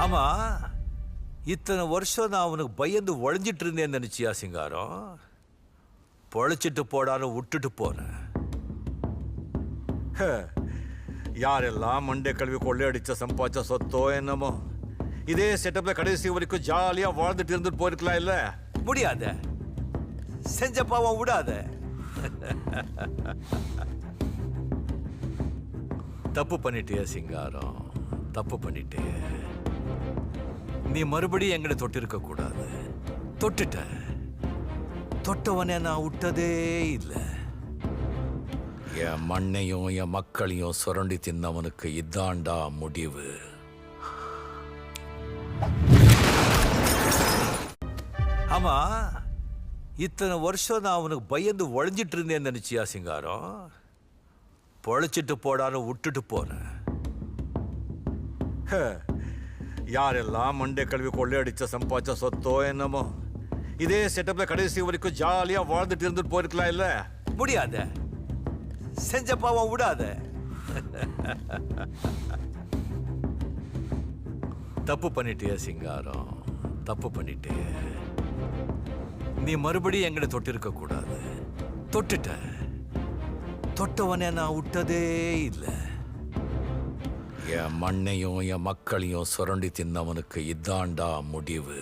ஆமா, இத்தனை வருஷம் நான் அவனுக்கு பயந்து ஒழிஞ்சிட்டு இருந்தேன்னு நினைச்சியா சிங்காரம்? பொழைச்சிட்டு போடான்னு விட்டுட்டு போனேன். யாரெல்லாம் மண்டே கழுவி கொள்ளையடிச்ச சம்பாதிச்ச சொத்தோ என்னமோ இதே செட்டப்ல கடைசி வரைக்கும் ஜாலியா வாழ்ந்துட்டு இருந்துட்டு போயிருக்கலாம் இல்ல? முடியாத, செஞ்ச பாவம் விடாத. தப்பு பண்ணிட்டிய சிங்காரம், தப்பு பண்ணிட்டே. நீ மறுபடியும் எங்கட தொட்டிருக்க கூடாது. தொட்டுட்ட. தொட்டவனே நான் விட்டதே இல்லை. என் மண்ணையும் என் மக்களையும் சுரண்டி தின்னவனுக்கு இதாண்டா முடிவு. ஆமா, இத்தனை வருஷம் நான் அவனுக்கு பயந்து ஒழிஞ்சிட்டு இருந்தேன்னு நினைச்சியா சிங்காரம்? பொழைச்சிட்டு போடான்னு விட்டுட்டு போனேன். யாரெல்லாம் மண்டே கழுவி கொள்ளையடிச்ச சம்பாதிச்ச சொத்தோ என்னமோ இதே செட்டப்ல கடைசி வரைக்கும் ஜாலியா வாழ்ந்துட்டு இருந்துட்டு போயிருக்கலாம் இல்ல? முடியாத, செஞ்ச பாவம் விடாத. தப்பு பண்ணிட்டிய சிங்காரம், தப்பு பண்ணிட்டே. நீ மறுபடியும் எங்கட தொட்டிருக்க கூடாது. தொட்டுட்ட. தொட்டவனே நான் விட்டதே இல்லை. என் மண்ணையும் என் மக்களையும் சுரண்டி தின்னவனுக்கு இதாண்டா முடிவு.